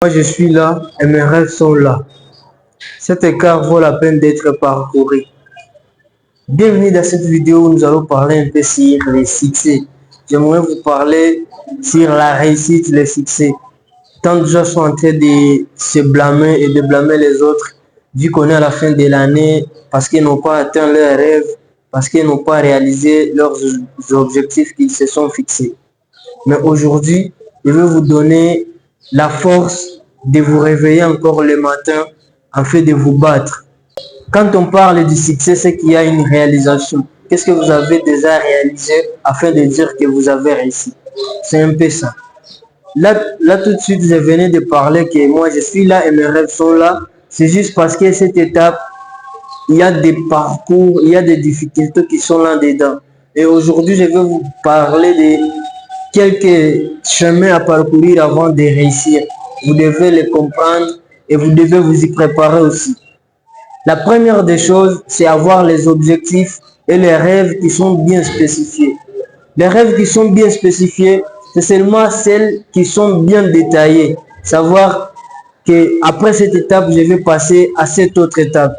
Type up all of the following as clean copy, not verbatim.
Moi, je suis là et mes rêves sont là. Cet écart vaut la peine d'être parcouru. Bienvenue dans cette vidéo où nous allons parler un peu sur les succès. J'aimerais vous parler sur la réussite, les succès. Tant de gens sont en train de se blâmer et de blâmer les autres, vu qu'on est à la fin de l'année, parce qu'ils n'ont pas atteint leurs rêves, parce qu'ils n'ont pas réalisé leurs objectifs qu'ils se sont fixés. Mais aujourd'hui, je vais vous donner la force de vous réveiller encore le matin afin de vous battre. Quand on parle du succès, c'est qu'il y a une réalisation. Qu'est-ce que vous avez déjà réalisé afin de dire que vous avez réussi? C'est un peu ça. Là tout de suite, je venais de parler que moi, je suis là et mes rêves sont là. C'est juste parce que cette étape, il y a des parcours, il y a des difficultés qui sont là-dedans. Et aujourd'hui, je vais vous parler de quelques chemins à parcourir avant de réussir. Vous devez les comprendre et vous devez vous y préparer aussi. La première des choses, c'est avoir les objectifs et les rêves qui sont bien spécifiés. Les rêves qui sont bien spécifiés, c'est seulement celles qui sont bien détaillées. Savoir que après cette étape, je vais passer à cette autre étape.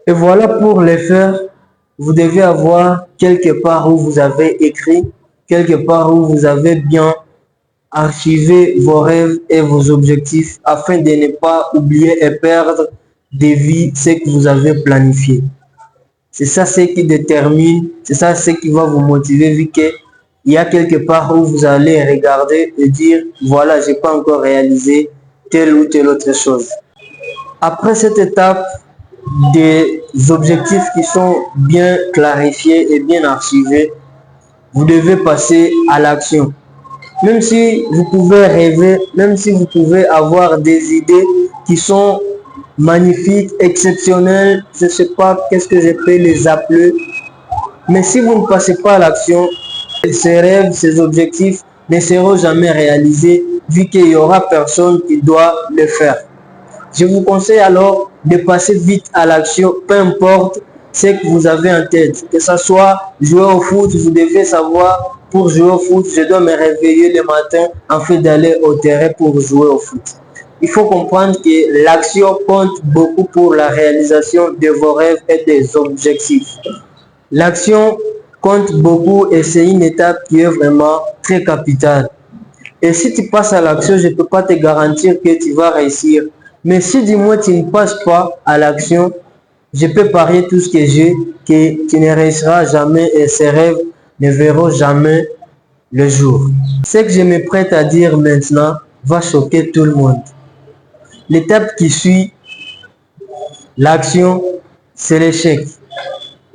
Et voilà, pour les faire, vous devez avoir quelque part où vous avez écrit, quelque part où vous avez bien archivé vos rêves et vos objectifs afin de ne pas oublier et perdre de vue ce que vous avez planifié. C'est ça ce qui détermine, c'est ça ce qui va vous motiver, vu qu'il y a quelque part où vous allez regarder et dire voilà, j'ai pas encore réalisé telle ou telle autre chose. Après cette étape des objectifs qui sont bien clarifiés et bien archivés, vous devez passer à l'action. Même si vous pouvez rêver, même si vous pouvez avoir des idées qui sont magnifiques, exceptionnelles, je ne sais pas qu'est-ce que je peux les appeler, mais si vous ne passez pas à l'action, ces rêves, ces objectifs ne seront jamais réalisés, vu qu'il n'y aura personne qui doit le faire. Je vous conseille alors de passer vite à l'action, peu importe ce que vous avez en tête. Que ce soit jouer au foot, vous devez savoir, pour jouer au foot, je dois me réveiller le matin afin d'aller au terrain pour jouer au foot. Il faut comprendre que l'action compte beaucoup pour la réalisation de vos rêves et des objectifs. L'action compte beaucoup et c'est une étape qui est vraiment très capitale. Et si tu passes à l'action, je ne peux pas te garantir que tu vas réussir. Mais si du moins tu ne passes pas à l'action, je peux parier tout ce que j'ai que tu ne réussiras jamais et ces rêves ne verront jamais le jour. Ce que je me prête à dire maintenant va choquer tout le monde. L'étape qui suit l'action, c'est l'échec.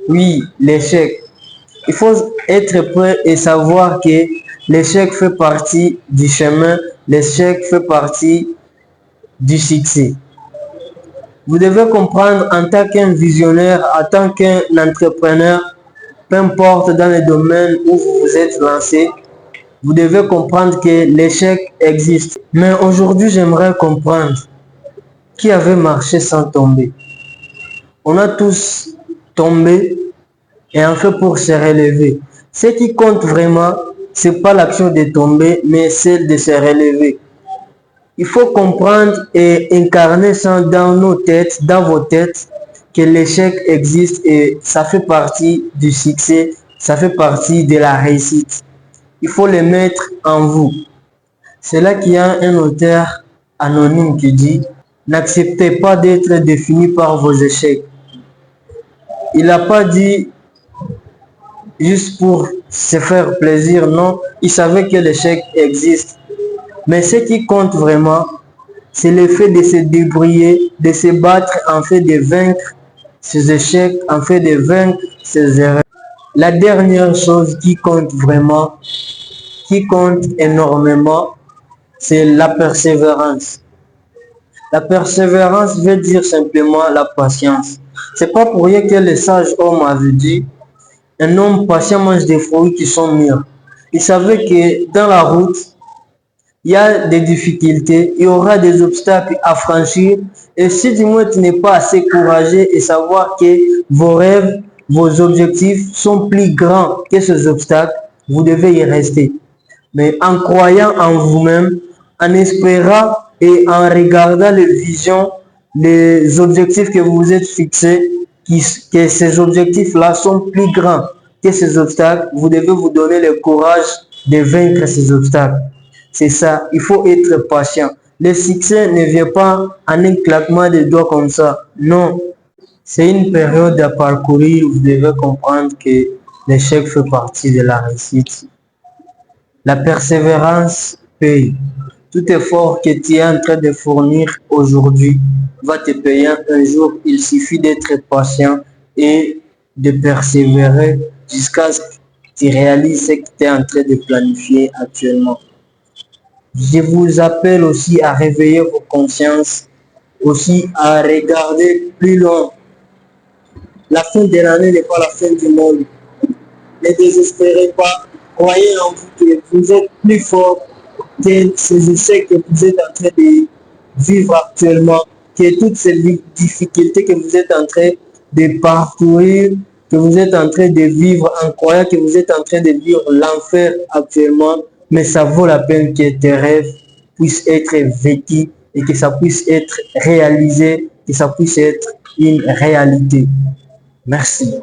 Oui, l'échec. Il faut être prêt et savoir que l'échec fait partie du chemin, l'échec fait partie du succès. Vous devez comprendre en tant qu'un visionnaire, en tant qu'un entrepreneur, peu importe dans le domaine où vous vous êtes lancé, vous devez comprendre que l'échec existe. Mais aujourd'hui, j'aimerais comprendre qui avait marché sans tomber. On a tous tombé et en fait pour se relever. Ce qui compte vraiment, c'est pas l'action de tomber, mais celle de se relever. Il faut comprendre et incarner ça dans nos têtes, dans vos têtes, que l'échec existe et ça fait partie du succès, ça fait partie de la réussite. Il faut le mettre en vous. C'est là qu'il y a un auteur anonyme qui dit « N'acceptez pas d'être défini par vos échecs ». Il n'a pas dit juste pour se faire plaisir, non. Il savait que l'échec existe. Mais ce qui compte vraiment, c'est le fait de se débrouiller, de se battre en fait de vaincre ses échecs, en fait de vaincre ses erreurs. La dernière chose qui compte vraiment, qui compte énormément, c'est la persévérance. La persévérance veut dire simplement la patience. C'est pas pour rien que le sage homme avait dit, un homme patient mange des fruits qui sont mûrs. Il savait que dans la route, il y a des difficultés, il y aura des obstacles à franchir. Et si du moins tu n'es pas assez courageux et savoir que vos rêves, vos objectifs sont plus grands que ces obstacles, vous devez y rester. Mais en croyant en vous-même, en espérant et en regardant les visions, les objectifs que vous vous êtes fixés, que ces objectifs-là sont plus grands que ces obstacles, vous devez vous donner le courage de vaincre ces obstacles. C'est ça, il faut être patient. Le succès ne vient pas en un claquement de doigts comme ça. Non, c'est une période à parcourir où vous devez comprendre que l'échec fait partie de la réussite. La persévérance paye. Tout effort que tu es en train de fournir aujourd'hui va te payer un jour. Il suffit d'être patient et de persévérer jusqu'à ce que tu réalises ce que tu es en train de planifier actuellement. Je vous appelle aussi à réveiller vos consciences, aussi à regarder plus loin. La fin de l'année n'est pas la fin du monde. Ne désespérez pas. Croyez en vous que vous êtes plus fort que ces échecs que vous êtes en train de vivre actuellement, que toutes ces difficultés que vous êtes en train de parcourir, que vous êtes en train de vivre en croyant que vous êtes en train de vivre l'enfer actuellement, mais ça vaut la peine que tes rêves puissent être vécus et que ça puisse être réalisé, que ça puisse être une réalité. Merci.